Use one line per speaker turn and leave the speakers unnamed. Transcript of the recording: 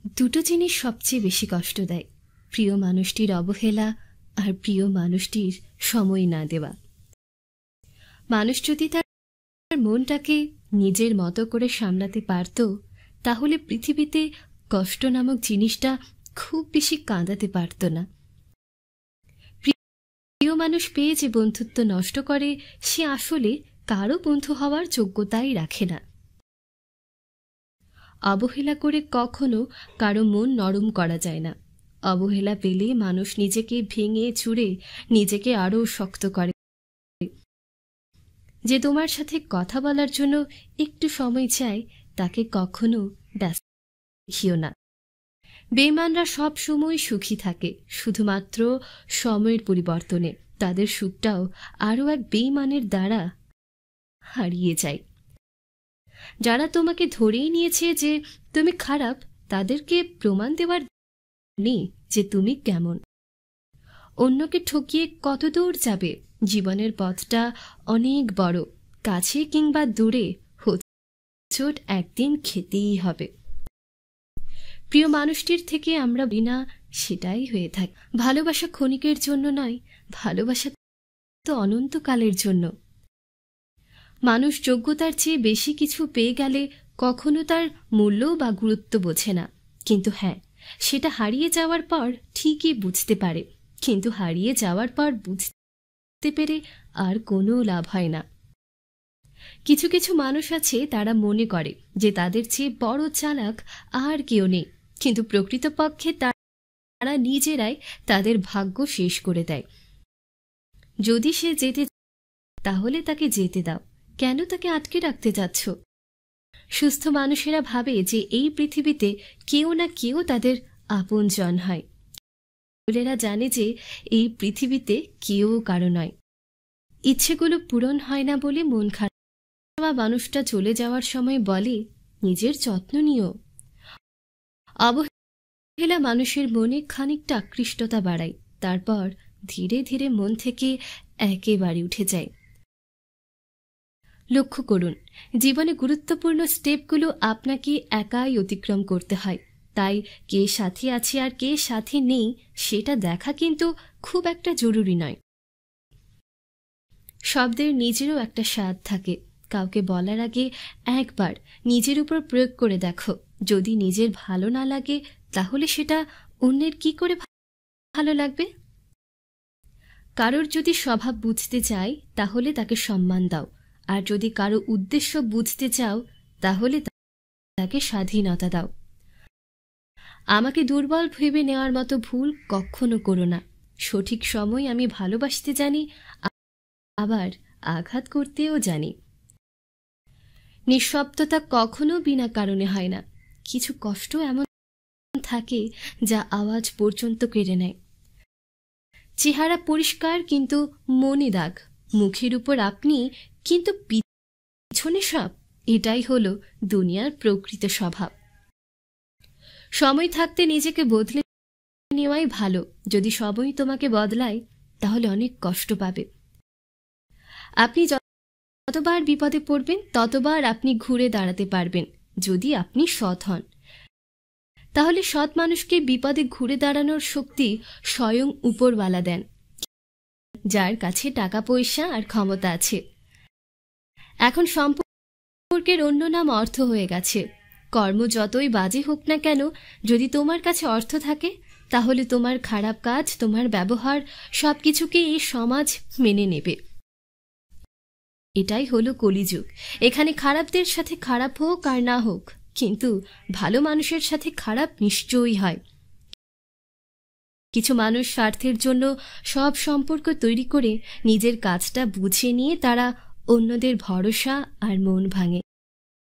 দুটো জিনিস সবচেয়ে বেশি কষ্ট দেয়, প্রিয় মানুষটির অবহেলা আর প্রিয় মানুষটির সময় না দেওয়া। মানুষ যদি তার মনটাকে নিজের মতো করে সামলাতে পারত, তাহলে পৃথিবীতে কষ্ট নামক জিনিসটা খুব বেশি কাঁদাতে পারত না। প্রিয় মানুষ পেয়ে যে বন্ধুত্ব নষ্ট করে, সে আসলে কারো বন্ধু হওয়ার যোগ্যতাই রাখে না। অবহেলা করে কখনো কারো মন নরম করা যায় না। অবহেলা পেলে মানুষ নিজেকে ভেঙে চুরে নিজেকে আরও শক্ত করে। যে তোমার সাথে কথা বলার জন্য একটু সময় চায়, তাকে কখনো ব্যস্ত দেখিও না। বেঈমানরা সব সময় সুখী থাকে, শুধুমাত্র সময়ের পরিবর্তনে তাদের সুখটাও আরও এক বেঈমানের দ্বারা হারিয়ে যায়। যারা তোমাকে ধরেই নিয়েছে যে তুমি খারাপ, তাদেরকে প্রমাণ দেওয়ার নেই যে তুমি কেমন। অন্যকে ঠকিয়ে কত দূর যাবে? জীবনের পথটা অনেক বড়, কাছে কিংবা দূরে হোঁচট একদিন খেতেই হবে। প্রিয় মানুষটির থেকে আমরা বিনা সেটাই হয়ে থাকি। ভালোবাসা ক্ষণিকের জন্য নয়, ভালোবাসা তো অনন্তকালের জন্য। মানুষ যোগ্যতার চেয়ে বেশি কিছু পেয়ে গেলে কখনো তার মূল্য বা গুরুত্ব বোঝে না, কিন্তু হ্যাঁ, সেটা হারিয়ে যাওয়ার পর ঠিকই বুঝতে পারে। কিন্তু হারিয়ে যাওয়ার পর বুঝতে পেরে আর কোনো লাভ হয় না। কিছু কিছু মানুষ আছে, তারা মনে করে যে তাদের চেয়ে বড় চালাক আর কেউ নেই, কিন্তু প্রকৃতপক্ষে তারা নিজেরাই তাদের ভাগ্য শেষ করে দেয়। যদি সে যেতে, তাহলে তাকে যেতে দাও, কেন তাকে আটকে রাখতে যাচ্ছ? সুস্থ মানুষেরা ভাবে যে এই পৃথিবীতে কেউ না কেউ তাদের আপনজন হয়। এরা জানে যে এই পৃথিবীতে কেউ কারো নয়। ইচ্ছেগুলো পূরণ হয় না বলে মন খারাপ। মানুষটা চলে যাওয়ার সময় বলে, নিজের যত্ন নিও। অবহেলা মানুষের মনে খানিকটা আকৃষ্টতা বাড়ায়, তারপর ধীরে ধীরে মন থেকে একেবারে উঠে যায়। লক্ষ্য করুন, জীবনে গুরুত্বপূর্ণ স্টেপগুলো আপনাকে একাই অতিক্রম করতে হয়। তাই কে সাথে আছে আর কে সাথে নেই সেটা দেখা কিন্তু খুব একটা জরুরি নয়। শব্দের নিজেরও একটা স্বাদ থাকে। কাউকে বলার আগে একবার নিজের উপর প্রয়োগ করে দেখো। যদি নিজের ভালো না লাগে, তাহলে সেটা অন্যের কি করে ভালো লাগবে? কারোর যদি স্বভাব বুঝতে চাই, তাহলে তাকে সম্মান দাও। আর যদি কারো উদ্দেশ্য বুঝতে চাও, তাহলে তাকে স্বাধীনতা দাও। আমাকে দুর্বল ভেবে নেওয়ার মতো ভুল কখনো করো না। সঠিক সময় আমি ভালোবাসতে জানি, আবার আঘাত করতেও জানি। নিঃশব্দতা কখনো বিনা কারণে হয় না। কিছু কষ্ট এমন থাকে যা আওয়াজ পর্যন্ত কেড়ে নেয়। চেহারা পরিষ্কার কিন্তু মনে দাগ, মুখের উপর আপনি কিন্তু পিছনে সব। এটাই হলো দুনিয়ার প্রকৃত স্বভাব। সময় থাকতে নিজেকে বদলে নেওয়াই ভালো। যদি সময় তোমাকে বদলায়, তাহলে অনেক কষ্ট পাবে। আপনি যতবার বিপদে পড়বেন, ততবার আপনি ঘুরে দাঁড়াতে পারবেন যদি আপনি সৎ হন। তাহলে সৎ মানুষকে বিপদে ঘুরে দাঁড়ানোর শক্তি স্বয়ং উপরওয়ালা দেন, যার কাছে টাকা পয়সা আর ক্ষমতা আছে। এখন সম্পর্কের অন্য নাম অর্থ হয়ে গেছে। কর্ম যতই বাজে হোক না কেন, যদি তোমার কাছে অর্থ থাকে, তাহলে তোমার খারাপ কাজ, তোমার ব্যবহার সবকিছুকে এই সমাজ মেনে নেবে। এটাই হলো কলিযুগ। এখানে খারাপদের সাথে খারাপ হোক আর না হোক, কিন্তু ভালো মানুষের সাথে খারাপ নিশ্চয়ই হয়। কিছু মানুষ স্বার্থের জন্য সব সম্পর্ক তৈরি করে নিজের কাজটা বুঝে নিয়ে তারা অন্যদের ভরসা আর মন ভাঙে।